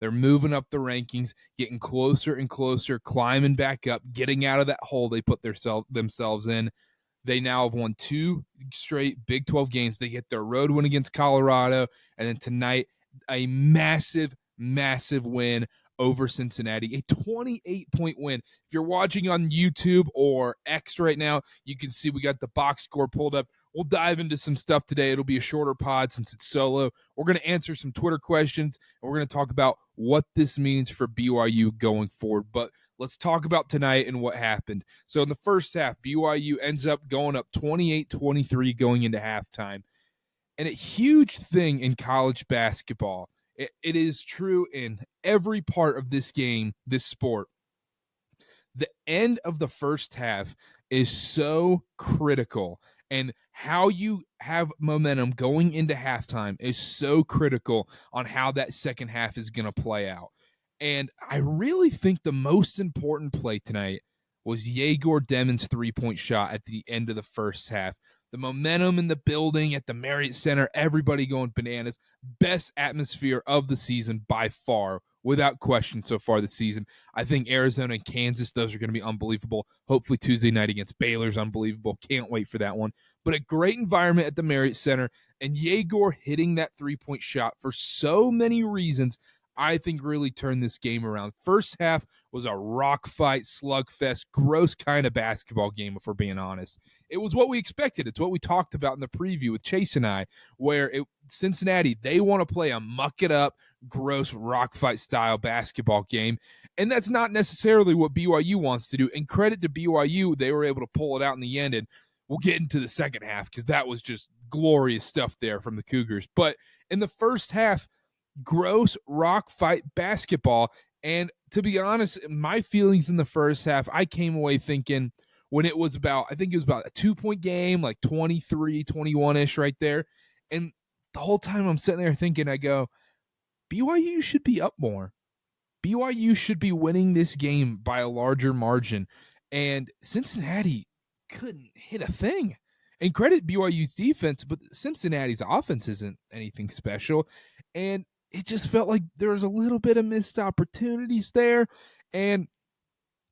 They're moving up the rankings, getting closer and closer, climbing back up, getting out of that hole they put themselves in. They now have won 2 straight Big 12 games. They get their road win against Colorado, and then tonight a massive, massive win over Cincinnati, a 28-point win. If you're watching on YouTube or X right now, you can see we got the box score pulled up. We'll dive into some stuff today. It'll be a shorter pod since it's solo. We're going to answer some Twitter questions, and we're going to talk about what this means for BYU going forward. But let's talk about tonight and what happened. So in the first half, BYU ends up going up 28-23 going into halftime. And a huge thing in college basketball, it is true in every part of this game, this sport. The end of the first half is so critical, and how you have momentum going into halftime is so critical on how that second half is going to play out. And I really think the most important play tonight was Egor Demin's three-point shot at the end of the first half. The momentum in the building at the Marriott Center, everybody going bananas. Best atmosphere of the season by far, without question so far this season. I think Arizona and Kansas, those are going to be unbelievable. Hopefully Tuesday night against Baylor's unbelievable. Can't wait for that one. But a great environment at the Marriott Center, and Egor hitting that three-point shot for so many reasons, I think really turned this game around. First half was a rock fight, slugfest, gross kind of basketball game, if we're being honest. It was what we expected. It's what we talked about in the preview with Chase and I, where Cincinnati, they want to play a muck-it-up, gross rock fight style basketball game, and that's not necessarily what BYU wants to do. And credit to BYU, they were able to pull it out in the end, and we'll get into the second half because that was just glorious stuff there from the Cougars. But in the first half, gross rock fight basketball. And to be honest, my feelings in the first half, I came away thinking when it was about, I think it was about a 2-point game, like 23, 21-ish right there. And the whole time I'm sitting there thinking, I go, BYU should be up more. BYU should be winning this game by a larger margin. And Cincinnati couldn't hit a thing. And credit BYU's defense, but Cincinnati's offense isn't anything special. And it just felt like there was a little bit of missed opportunities there. And,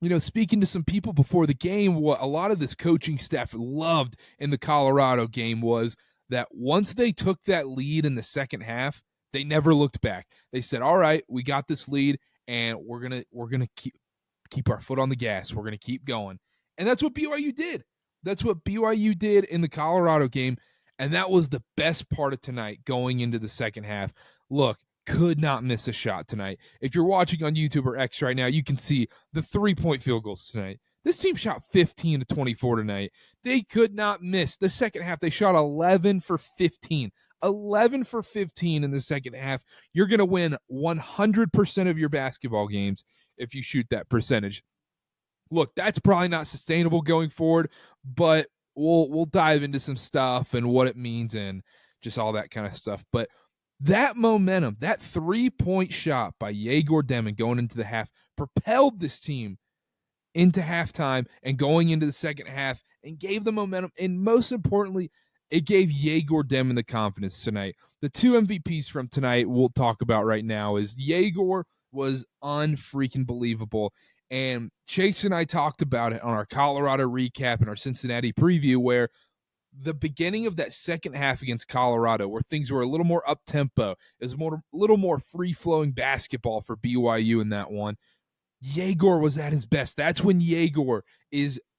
you know, speaking to some people before the game, what a lot of this coaching staff loved in the Colorado game was that once they took that lead in the second half, they never looked back. They said, all right, we got this lead, and we're gonna keep our foot on the gas. We're going to keep going. And that's what BYU did. That's what BYU did in the Colorado game, and that was the best part of tonight going into the second half. Look, could not miss a shot tonight. If you're watching on YouTube or X right now, you can see the 3-point field goals tonight. This team shot 15 to 24 tonight. They could not miss. The second half, they shot 11 for 15. 11 for 15 in the second half. You're going to win 100% of your basketball games if you shoot that percentage. Look, that's probably not sustainable going forward, but we'll dive into some stuff and what it means and just all that kind of stuff. But that momentum, that 3-point shot by Egor Demin going into the half propelled this team into halftime and going into the second half and gave them momentum. And most importantly, it gave Egor Demin the confidence tonight. The 2 MVPs from tonight we'll talk about right now is Egor was unfreaking believable. And Chase and I talked about it on our Colorado recap and our Cincinnati preview, where the beginning of that second half against Colorado, where things were a little more up-tempo, is a little more free-flowing basketball for BYU in that one. Egor was at his best. That's when Egor is –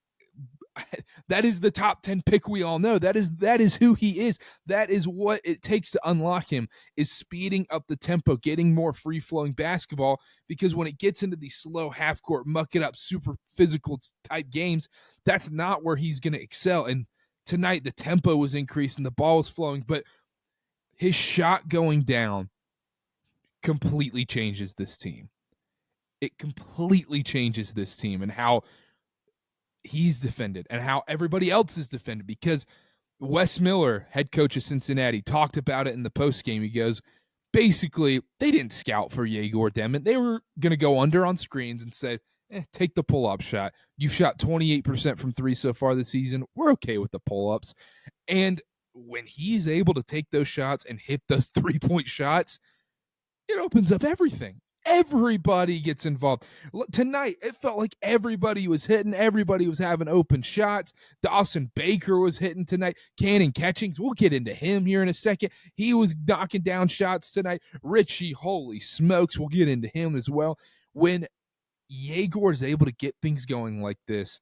that is the top 10 pick we all know. That is who he is. That is what it takes to unlock him, is speeding up the tempo, getting more free-flowing basketball, because when it gets into these slow half-court, muck-it-up, super physical-type games, that's not where he's going to excel. And tonight, the tempo was increased and the ball was flowing, but his shot going down completely changes this team. It completely changes this team and how he's defended and how everybody else is defended, because Wes Miller, head coach of Cincinnati, talked about it in the postgame. He goes, basically, they didn't scout for Egor Demin. They were going to go under on screens and say, take the pull-up shot. You've shot 28% from 3 so far this season. We're okay with the pull-ups. And when he's able to take those shots and hit those 3-point shots, it opens up everything. Everybody gets involved. Tonight, it felt like everybody was hitting. Everybody was having open shots. Dawson Baker was hitting tonight. Cannon Catchings, we'll get into him here in a second. He was knocking down shots tonight. Richie, holy smokes, we'll get into him as well. When Egor is able to get things going like this,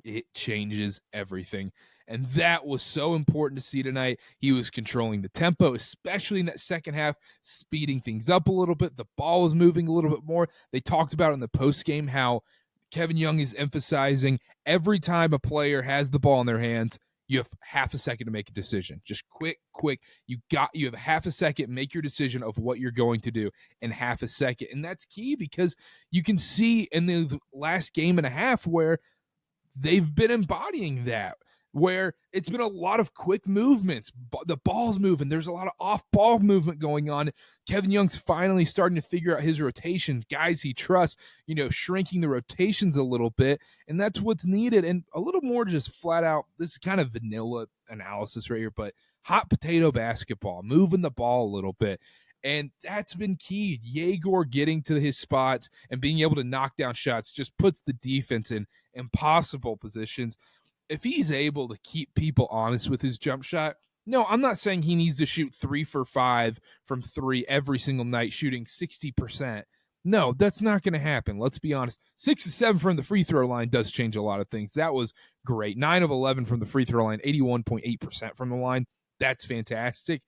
it changes everything. And that was so important to see tonight. He was controlling the tempo, especially in that second half, speeding things up a little bit. The ball was moving a little bit more. They talked about in the postgame how Kevin Young is emphasizing every time a player has the ball in their hands, you have half a second to make a decision. Just quick. You have half a second, make your decision of what you're going to do in half a second. And that's key because you can see in the last game and a half where they've been embodying that, where it's been a lot of quick movements. The ball's moving. There's a lot of off-ball movement going on. Kevin Young's finally starting to figure out his rotations, guys he trusts, shrinking the rotations a little bit, and that's what's needed. And a little more just flat out, this is kind of vanilla analysis right here, but hot potato basketball, moving the ball a little bit. And that's been key. Egor getting to his spots and being able to knock down shots just puts the defense in impossible positions. If he's able to keep people honest with his jump shot, no, I'm not saying he needs to shoot 3 for 5 from 3 every single night, shooting 60%. No, that's not going to happen. Let's be honest. 6 of 7 from the free throw line does change a lot of things. That was great. 9 of 11 from the free throw line, 81.8% from the line. That's fantastic.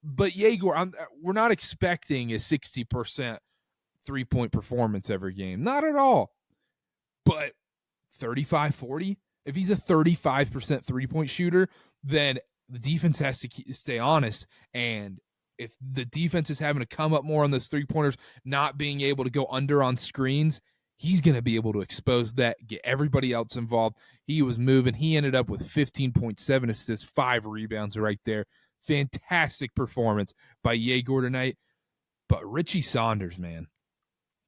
But Egor, we're not expecting a 60% three-point performance every game. Not at all. But 35-40, if he's a 35% three-point shooter, then the defense has to stay honest. And if the defense is having to come up more on those three-pointers, not being able to go under on screens, he's going to be able to expose that, get everybody else involved. He was moving. He ended up with 15.7 assists, 5 rebounds right there. Fantastic performance by Egor tonight. But Richie Saunders, man,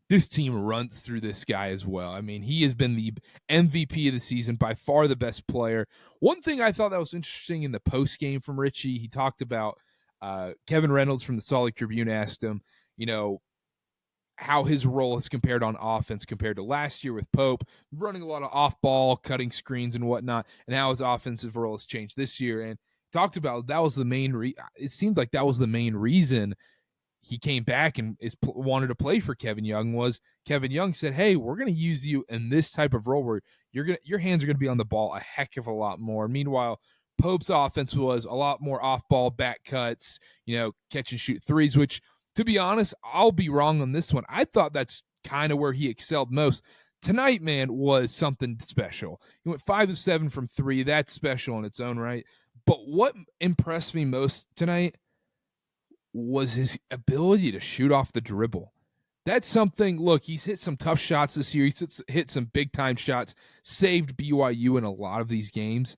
this team runs through this guy as well. I mean, he has been the MVP of the season, by far the best player. One thing I thought that was interesting in the postgame from Richie, he talked about Kevin Reynolds from the Salt Lake Tribune asked him, how his role is compared on offense compared to last year with Pope, running a lot of off-ball, cutting screens and whatnot, and how his offensive role has changed this year. And talked about that was the main it seemed like that was the main reason he came back and wanted to play for Kevin Young. Was Kevin Young said, hey, we're going to use you in this type of role where your hands are going to be on the ball a heck of a lot more. Meanwhile, Pope's offense was a lot more off-ball, back cuts, catch and shoot threes, which, to be honest, I'll be wrong on this one. I thought that's kind of where he excelled most. Tonight, man, was something special. He went 5 of 7 from 3. That's special in its own right. But what impressed me most tonight was his ability to shoot off the dribble. That's something, look, he's hit some tough shots this year. He's hit some big-time shots, saved BYU in a lot of these games.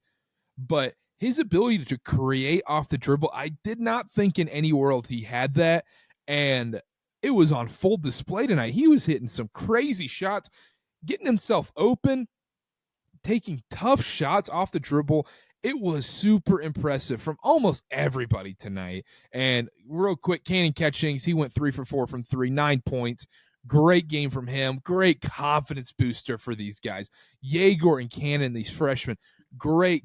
But his ability to create off the dribble, I did not think in any world he had that. And it was on full display tonight. He was hitting some crazy shots, getting himself open, taking tough shots off the dribble. It was super impressive from almost everybody tonight. And real quick, Cannon Catchings, he went 3 for 4 from 3, 9 points. Great game from him. Great confidence booster for these guys. Egor and Cannon, these freshmen, great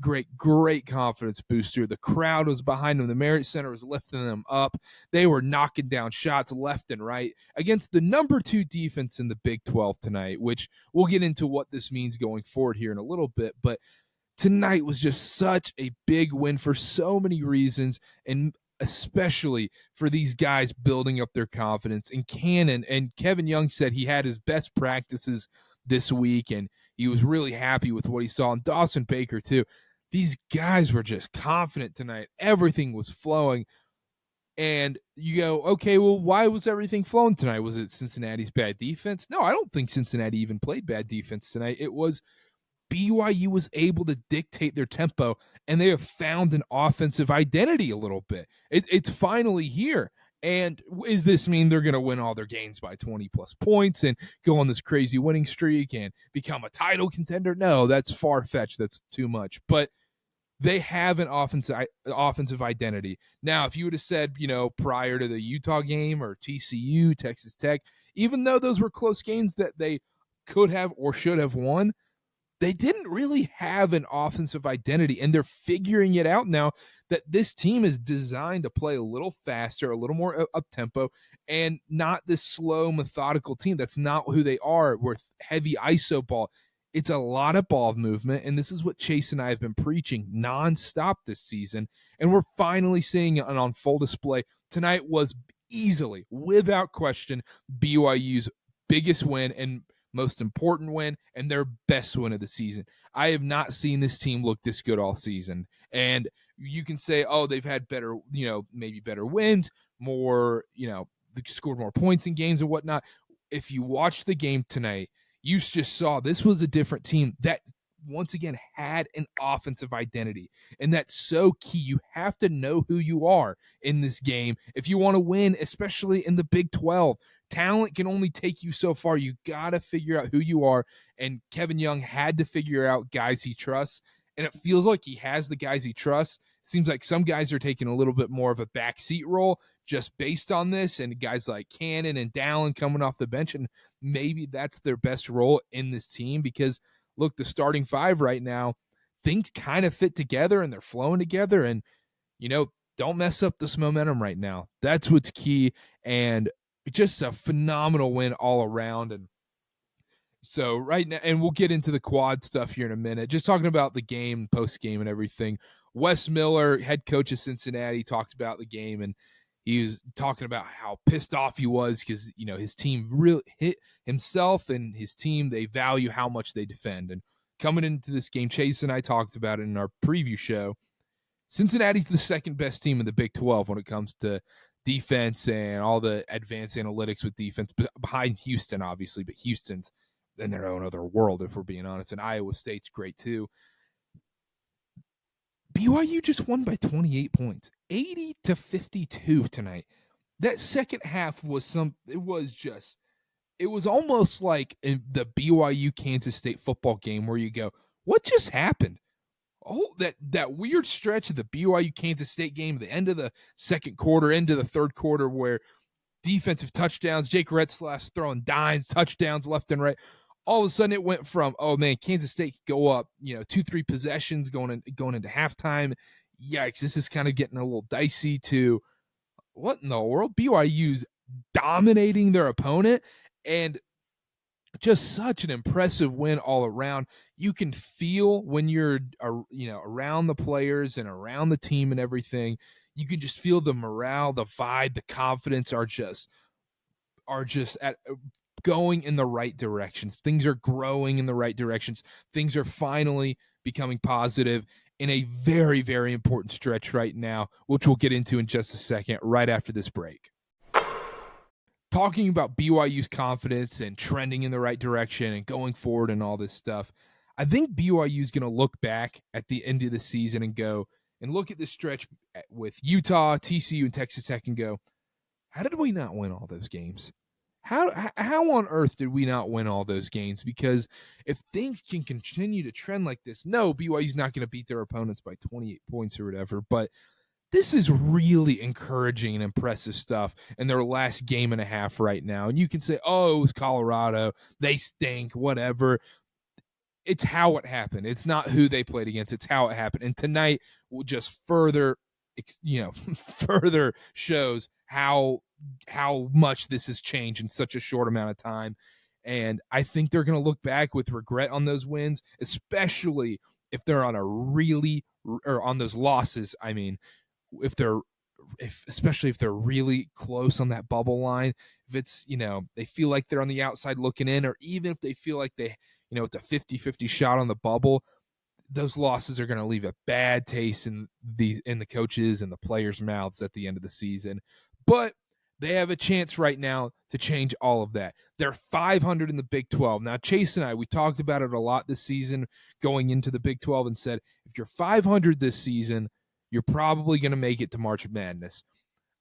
confidence booster. The crowd was behind them. The Marriott Center was lifting them up. They were knocking down shots left and right against the number 2 defense in the Big 12 tonight, which we'll get into what this means going forward here in a little bit. But tonight was just such a big win for so many reasons, and especially for these guys building up their confidence. And Cannon and Kevin Young said he had his best practices this week, and he was really happy with what he saw. And Dawson Baker, too. These guys were just confident tonight. Everything was flowing. And you go, okay, well, why was everything flowing tonight? Was it Cincinnati's bad defense? No, I don't think Cincinnati even played bad defense tonight. It was BYU was able to dictate their tempo, and they have found an offensive identity a little bit. It's finally here. And does this mean they're going to win all their games by 20-plus points and go on this crazy winning streak and become a title contender? No, that's far-fetched. That's too much. But they have an offensive identity. Now, if you would have said, prior to the Utah game or TCU, Texas Tech, even though those were close games that they could have or should have won, they didn't really have an offensive identity, and they're figuring it out now that this team is designed to play a little faster, a little more up-tempo, and not this slow, methodical team. That's not who they are with heavy ISO ball. It's a lot of ball movement, and this is what Chase and I have been preaching nonstop this season, and we're finally seeing it on full display. Tonight was easily, without question, BYU's biggest win and most important win and their best win of the season. I have not seen this team look this good all season. And you can say, oh, they've had better, maybe better wins, more, they scored more points in games and whatnot. If you watch the game tonight, you just saw this was a different team that once again had an offensive identity. And that's so key. You have to know who you are in this game if you want to win, especially in the Big 12. Talent can only take you so far. You got to figure out who you are. And Kevin Young had to figure out guys he trusts. And it feels like he has the guys he trusts. Seems like some guys are taking a little bit more of a backseat role just based on this. And guys like Cannon and Dallin coming off the bench. And maybe that's their best role in this team because, look, the starting five right now, things kind of fit together and they're flowing together. And, don't mess up this momentum right now. That's what's key. And just a phenomenal win all around. And so right now, and we'll get into the quad stuff here in a minute, just talking about the game, post-game and everything. Wes Miller, head coach of Cincinnati, talked about the game, and he was talking about how pissed off he was because, his team really hit himself and his team. They value how much they defend. And coming into this game, Chase and I talked about it in our preview show. Cincinnati's the second best team in the Big 12 when it comes to defense and all the advanced analytics with defense, behind Houston, obviously, but Houston's in their own other world, if we're being honest, and Iowa State's great too. BYU just won by 28 points, 80-52 tonight. That second half was it was almost like the BYU Kansas State football game where you go, what just happened? Oh, that weird stretch of the BYU Kansas State game, the end of the second quarter, into the third quarter, where defensive touchdowns, Jake Retzlaff throwing dimes, touchdowns left and right. All of a sudden it went from, oh man, Kansas State could go up, 2-3 possessions going into halftime. Yikes, this is kind of getting a little dicey, to what in the world? BYU's dominating their opponent, and just such an impressive win all around. You can feel when you're, around the players and around the team and everything, you can just feel the morale, the vibe, the confidence are just at going in the right directions. Things are growing in the right directions. Things are finally becoming positive in a very, very important stretch right now, which we'll get into in just a second, right after this break. Talking about BYU's confidence and trending in the right direction and going forward and all this stuff, I think BYU is going to look back at the end of the season and go and look at this stretch with Utah, TCU, and Texas Tech and go, how did we not win all those games? How on earth did we not win all those games? Because if things can continue to trend like this, no, BYU's not going to beat their opponents by 28 points or whatever, but this is really encouraging and impressive stuff in their last game and a half right now. And you can say, oh, it was Colorado, they stink, whatever. It's how it happened. It's not who they played against. It's how it happened. And tonight will just further shows how much this has changed in such a short amount of time. And I think they're going to look back with regret on those wins, especially if they're on on those losses. I mean, especially if they're really close on that bubble line, if it's, they feel like they're on the outside looking in, or even if they feel like it's a 50-50 shot on the bubble, those losses are going to leave a bad taste in the coaches and the players' mouths at the end of the season. But they have a chance right now to change all of that. They're 500 in the Big 12. Now, Chase and I, we talked about it a lot this season going into the Big 12 and said, if you're 500 this season, you're probably going to make it to March Madness.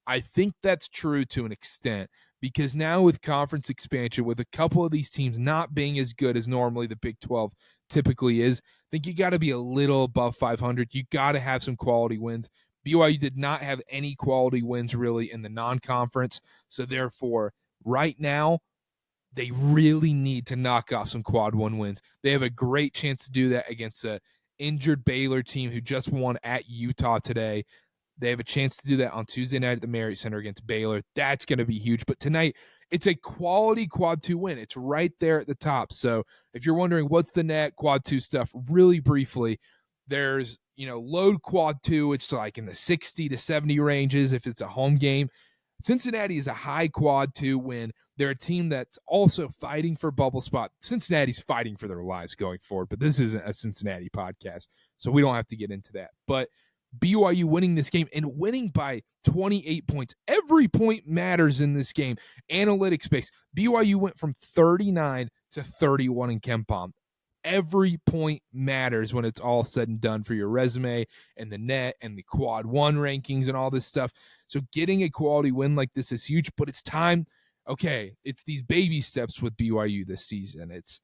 I think that's true to an extent, because now with conference expansion, with a couple of these teams not being as good as normally the Big 12 typically is. I think you got to be a little above 500. You got to have some quality wins. BYU did not have any quality wins really in the non-conference. So therefore, right now, they really need to knock off some quad one wins. They have a great chance to do that against a injured Baylor team who just won at Utah today. They have a chance to do that on Tuesday night at the Marriott Center against Baylor. That's going to be huge. But tonight, it's a quality quad two win. It's right there at the top. So if you're wondering what's the net quad two stuff, really briefly, there's, load quad two, it's like in the 60 to 70 ranges if it's a home game. Cincinnati is a high quad two win. They're a team that's also fighting for bubble spot. Cincinnati's fighting for their lives going forward, but this isn't a Cincinnati podcast, so we don't have to get into that. But BYU winning this game and winning by 28 points. Every point matters in this game. Analytics base. BYU went from 39 to 31 in KenPom. Every point matters when it's all said and done for your resume and the net and the quad one rankings and all this stuff. So getting a quality win like this is huge, but it's time. Okay, it's these baby steps with BYU this season. It's,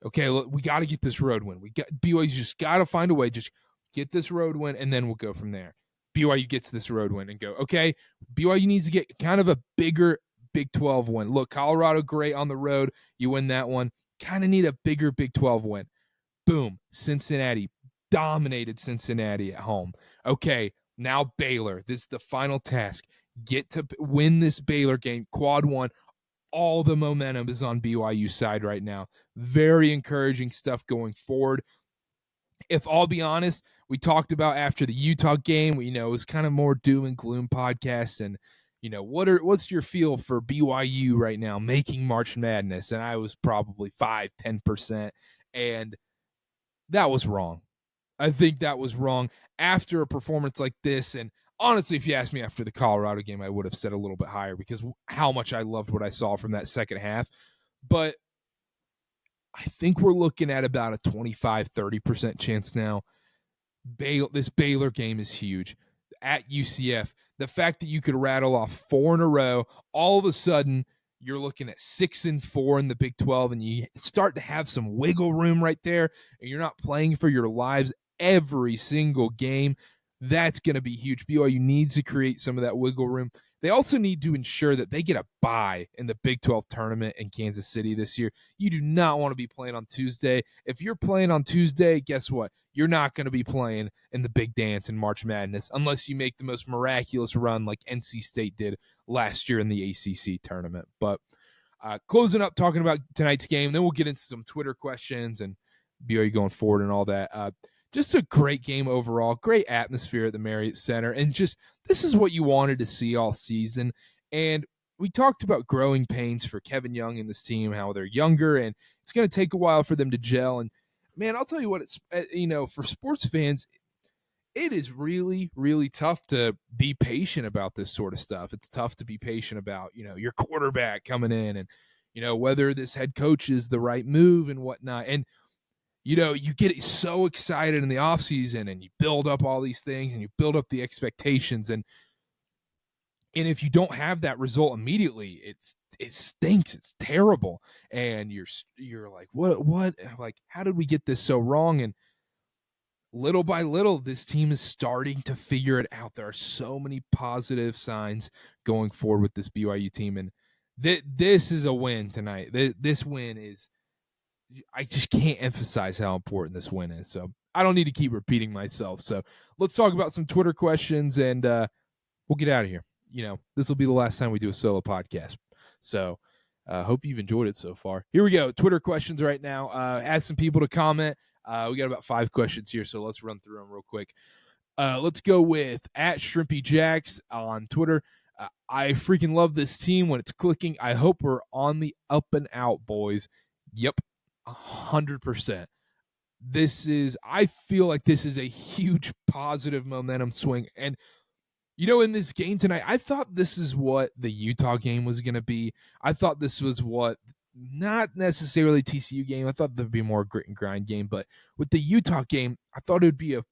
okay, look, we got to get this road win. BYU's just got to find a way. Just get this road win, and then we'll go from there. BYU gets this road win and go, okay, BYU needs to get kind of a bigger Big 12 win. Look, Colorado, great on the road. You win that one. Kind of need a bigger Big 12 win. Boom, Cincinnati. Dominated Cincinnati at home. Okay, now Baylor. This is the final task. Get to win this Baylor game, quad one. All the momentum is on BYU's side right now. Very encouraging stuff going forward. If I'll be honest, we talked about after the Utah game, it was kind of more doom and gloom podcast. And, what's your feel for BYU right now making March Madness? And I was probably 5-10%. And that was wrong. I think that was wrong after a performance like this. And honestly, if you asked me after the Colorado game, I would have said a little bit higher because how much I loved what I saw from that second half. But I think we're looking at about a 25-30% chance now. This Baylor game is huge. At UCF, the fact that you could rattle off 4 in a row, all of a sudden you're looking at 6-4 in the Big 12, and you start to have some wiggle room right there, and you're not playing for your lives every single game. That's going to be huge. BYU needs to create some of that wiggle room. They also need to ensure that they get a bye in the Big 12 tournament in Kansas City this year. You do not want to be playing on Tuesday. If you're playing on Tuesday, guess what? You're not going to be playing in the big dance in March Madness unless you make the most miraculous run like NC State did last year in the ACC tournament. But closing up, talking about tonight's game, then we'll get into some Twitter questions and BYU going forward and all that. Just a great game overall, great atmosphere at the Marriott Center, and just this is what you wanted to see all season. And we talked about growing pains for Kevin Young and this team, how they're younger, and it's going to take a while for them to gel. And, man, I'll tell you what, it's for sports fans, it is really, really tough to be patient about this sort of stuff. It's tough to be patient about, your quarterback coming in and, whether this head coach is the right move and whatnot. And, you get so excited in the offseason and you build up all these things and you build up the expectations. And if you don't have that result immediately, it stinks. It's terrible. And you're like, what, like, how did we get this so wrong? And little by little, this team is starting to figure it out. There are so many positive signs going forward with this BYU team. And this is a win tonight. This win is, I just can't emphasize how important this win is. So I don't need to keep repeating myself. So let's talk about some Twitter questions and we'll get out of here. This will be the last time we do a solo podcast. So hope you've enjoyed it so far. Here we go. Twitter questions right now. Ask some people to comment. We got about 5 questions here, so let's run through them real quick. Let's go with @ShrimpyJacks on Twitter. I freaking love this team when it's clicking. I hope we're on the up and out, boys. Yep. 100%. I feel like this is a huge positive momentum swing. And, in this game tonight, I thought this is what the Utah game was going to be. I thought this was not necessarily TCU game. I thought there'd be more grit and grind game. But with the Utah game, I thought it would be a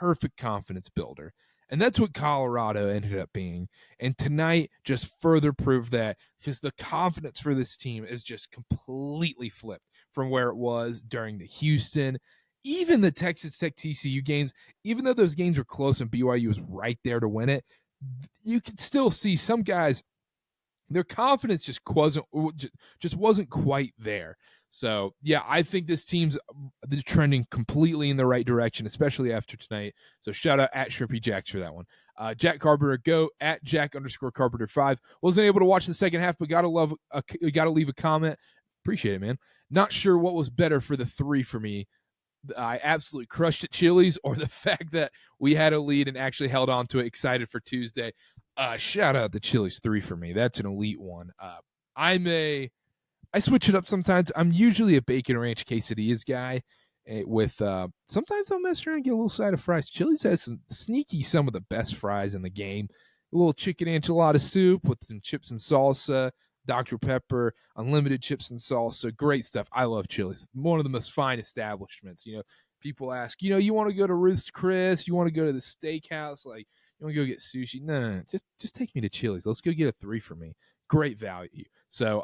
perfect confidence builder. And that's what Colorado ended up being. And tonight just further proved that because the confidence for this team is just completely flipped. from where it was during the Houston, even the Texas Tech TCU games. Even though those games were close and BYU was right there to win it, you could still see some guys, their confidence just wasn't quite there. So, yeah, I think this team's trending completely in the right direction, especially after tonight. So, shout out at Shrimpy Jacks for that one. Jack Carpenter, go at Jack_Carpenter5. Wasn't able to watch the second half, but gotta leave a comment. Appreciate it, man. Not sure what was better for the 3 for me. I absolutely crushed at Chili's, or the fact that we had a lead and actually held on to it. Excited for Tuesday. Shout out to Chili's 3 for me. That's an elite one. I switch it up sometimes. I'm usually a bacon ranch quesadillas guy. With sometimes I'll mess around and get a little side of fries. Chili's has some of the best fries in the game. A little chicken enchilada soup with some chips and salsa, Dr. Pepper, unlimited chips and salsa. Great stuff. I love Chili's. One of the most fine establishments. People ask, you want to go to Ruth's Chris? You want to go to the steakhouse? Like, you want to go get sushi? No. Just take me to Chili's. Let's go get a 3 for me. Great value. So,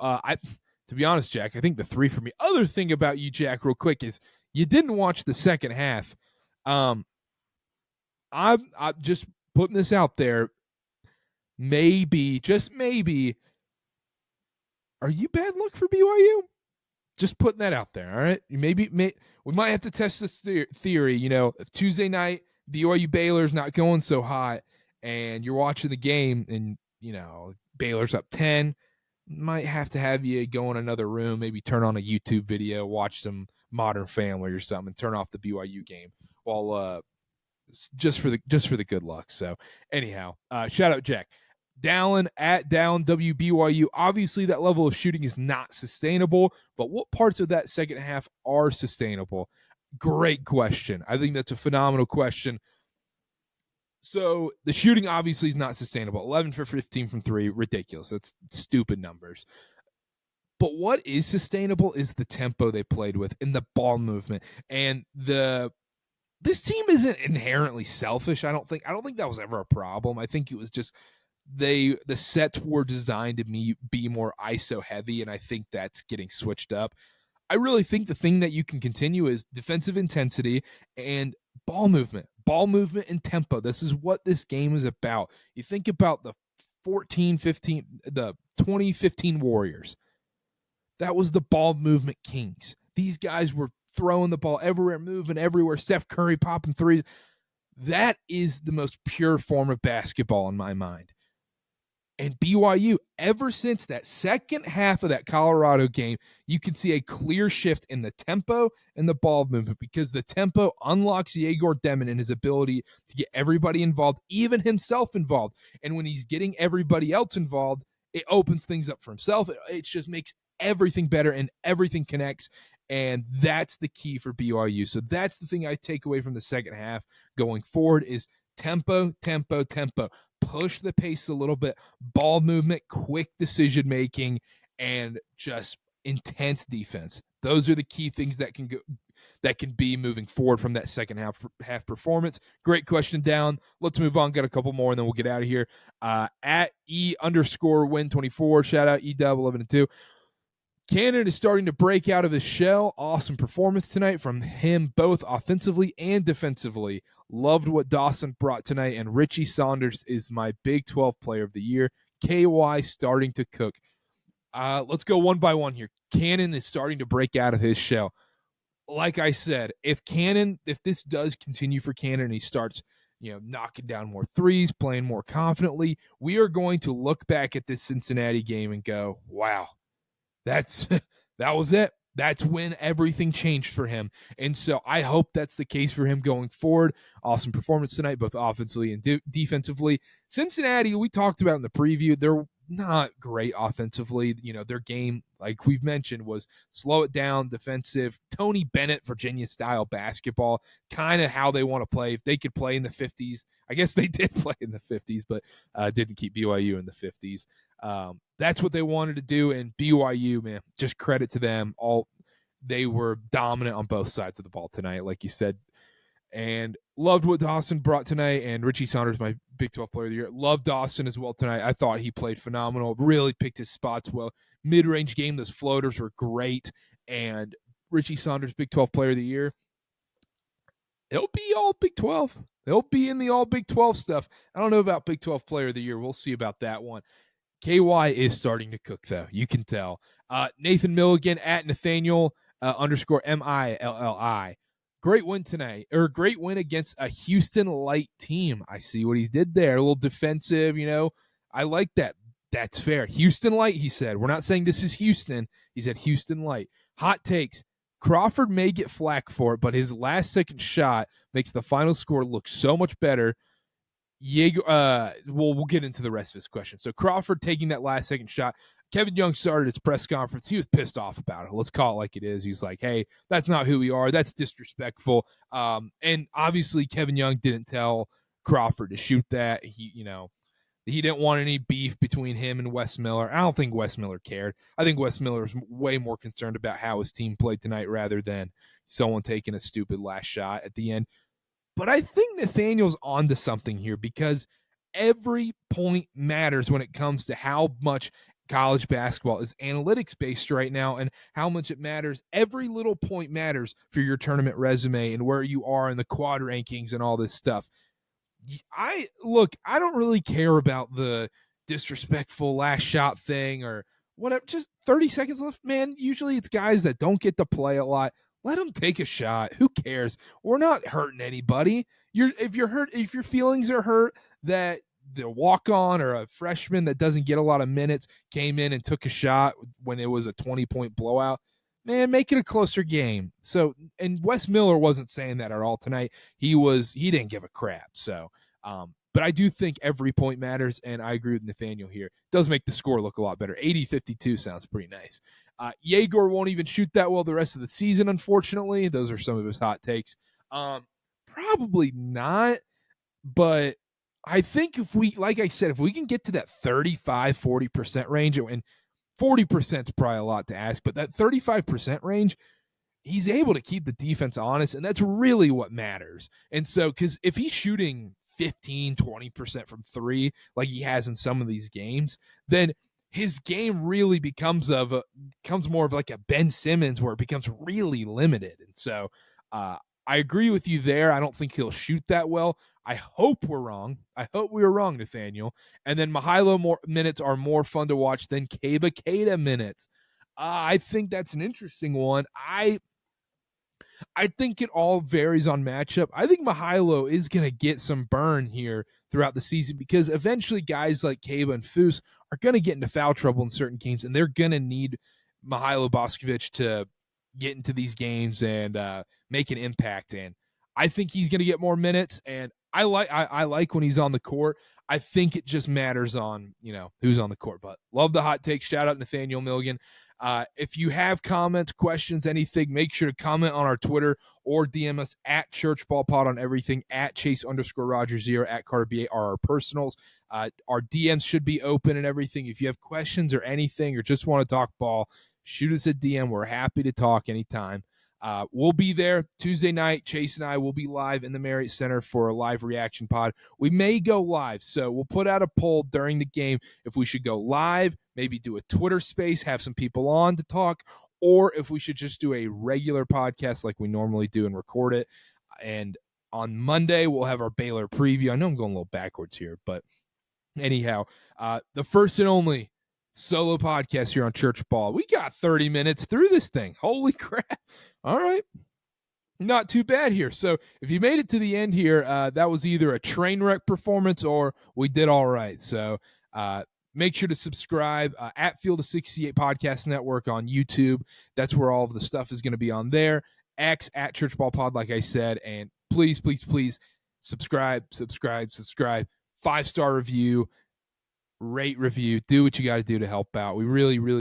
to be honest, Jack, I think the 3 for me. Other thing about you, Jack, real quick, is you didn't watch the second half. I'm just putting this out there. Maybe, just maybe, are you bad luck for BYU? Just putting that out there, all right? We might have to test this theory. If Tuesday night, BYU Baylor's not going so hot, and you're watching the game, and, Baylor's up 10, might have to have you go in another room, maybe turn on a YouTube video, watch some Modern Family or something, and turn off the BYU game while just for the good luck. So anyhow, shout out Jack. Dallin at Dallin WBYU. Obviously, that level of shooting is not sustainable, but what parts of that second half are sustainable? Great question. I think that's a phenomenal question. So the shooting obviously is not sustainable. 11 for 15 from 3, ridiculous. That's stupid numbers. But what is sustainable is the tempo they played with and the ball movement. And this team isn't inherently selfish. I don't think that was ever a problem. I think it was just the sets were designed to be more ISO heavy, and I think that's getting switched up. I really think the thing that you can continue is defensive intensity and ball movement and tempo. This is what this game is about. You think about the 2015 Warriors. That was the ball movement kings. These guys were throwing the ball everywhere, moving everywhere. Steph Curry popping threes. That is the most pure form of basketball in my mind. And BYU, ever since that second half of that Colorado game, you can see a clear shift in the tempo and the ball movement, because the tempo unlocks Egor Demin and his ability to get everybody involved, even himself involved. And when he's getting everybody else involved, it opens things up for himself. It just makes everything better and everything connects. And that's the key for BYU. So that's the thing I take away from the second half going forward is tempo. Push the pace a little bit, ball movement, quick decision-making, and just intense defense. Those are the key things that can be moving forward from that second half performance. Great question, Down. Let's move on. Got a couple more, and then we'll get out of here. At E_win24, shout out E-11-2. Cannon is starting to break out of his shell. Awesome performance tonight from him, both offensively and defensively. Loved what Dawson brought tonight, and Richie Saunders is my Big 12 Player of the Year. KY starting to cook. Let's go one by one here. Cannon is starting to break out of his shell. Like I said, if this does continue for Cannon and he starts knocking down more threes, playing more confidently, we are going to look back at this Cincinnati game and go, wow, that was it. That's when everything changed for him. And so I hope that's the case for him going forward. Awesome performance tonight, both offensively and defensively. Cincinnati, we talked about in the preview, they're not great offensively. Their game, like we've mentioned, was slow it down, defensive, Tony Bennett, Virginia-style basketball, kind of how they want to play. If they could play in the 50s, I guess they did play in the 50s, but didn't keep BYU in the 50s. That's what they wanted to do, and BYU, man, just credit to them. They were dominant on both sides of the ball tonight, like you said, and loved what Dawson brought tonight. And Richie Saunders, my Big 12 Player of the Year, loved Dawson as well tonight. I thought he played phenomenal, really picked his spots well. Mid-range game, those floaters were great, and Richie Saunders Big 12 Player of the Year. He'll be all Big 12. He'll be in the all Big 12 stuff. I don't know about Big 12 Player of the Year. We'll see about that one. KY is starting to cook, though. You can tell. Nathan Milligan at Nathaniel _ MILLI. Great win tonight, or great win against a Houston Light team. I see what he did there. A little defensive, I like that. That's fair. Houston Light, he said. We're not saying this is Houston. He said Houston Light. Hot takes. Crawford may get flack for it, but his last-second shot makes the final score look so much better. We'll get into the rest of his question. So Crawford taking that last-second shot. Kevin Young started his press conference. He was pissed off about it. Let's call it like it is. He's like, hey, that's not who we are. That's disrespectful. And obviously Kevin Young didn't tell Crawford to shoot that. He didn't want any beef between him and Wes Miller. I don't think Wes Miller cared. I think Wes Miller was way more concerned about how his team played tonight rather than someone taking a stupid last shot at the end. But I think Nathaniel's onto something here because every point matters when it comes to how much college basketball is analytics-based right now and how much it matters. Every little point matters for your tournament resume and where you are in the quad rankings and all this stuff. I don't really care about the disrespectful last shot thing or whatever. Just 30 seconds left, man. Usually it's guys that don't get to play a lot. Let them take a shot. Who cares? We're not hurting anybody. If your feelings are hurt that the walk-on or a freshman that doesn't get a lot of minutes came in and took a shot when it was a 20-point blowout, man, make it a closer game. So, and Wes Miller wasn't saying that at all tonight. He didn't give a crap. So, but I do think every point matters, and I agree with Nathaniel here. It does make the score look a lot better. 80-52 sounds pretty nice. Egor won't even shoot that well the rest of the season, unfortunately. Those are some of his hot takes. Probably not, but I think if we can get to that 35-40% range, and 40% is probably a lot to ask, but that 35% range, he's able to keep the defense honest, and that's really what matters. And so, because if he's shooting 15-20% from three, like he has in some of these games, then his game really becomes more of like a Ben Simmons, where it becomes really limited. And so, I agree with you there. I don't think he'll shoot that well. I hope we're wrong. I hope we were wrong, Nathaniel. And then Mihailo minutes are more fun to watch than Keba Keita minutes. I think that's an interesting one. I think it all varies on matchup. I think Mihailo is going to get some burn here throughout the season because eventually guys like Keba and Foose are going to get into foul trouble in certain games, and they're going to need Mihailo Boskovic to get into these games and make an impact. And I think he's going to get more minutes, and I like when he's on the court. I think it just matters on, who's on the court. But love the hot take. Shout out Nathaniel Milligan. If you have comments, questions, anything, make sure to comment on our Twitter or DM us at ChurchBallPod on everything, at Chase_Roger0, at Karter BA are our personals. Our DMs should be open and everything. If you have questions or anything or just want to talk ball, shoot us a DM. We're happy to talk anytime. We'll be there Tuesday night. Chase and I will be live in the Marriott Center for a live reaction pod. We may go live, so we'll put out a poll during the game if we should go live, maybe do a Twitter space, have some people on to talk, or if we should just do a regular podcast like we normally do and record it. And on Monday, we'll have our Baylor preview. I know I'm going a little backwards here, but anyhow, the first and only solo podcast here on Church Ball. We got 30 minutes through this thing. Holy crap. All right. Not too bad here. So if you made it to the end here, that was either a train wreck performance or we did all right. So make sure to subscribe at Field of 68 Podcast Network on YouTube. That's where all of the stuff is going to be on there. X at Church Ball Pod, like I said. And please, please, please subscribe. 5-star review. Rate, review, do what you got to do to help out. We really, really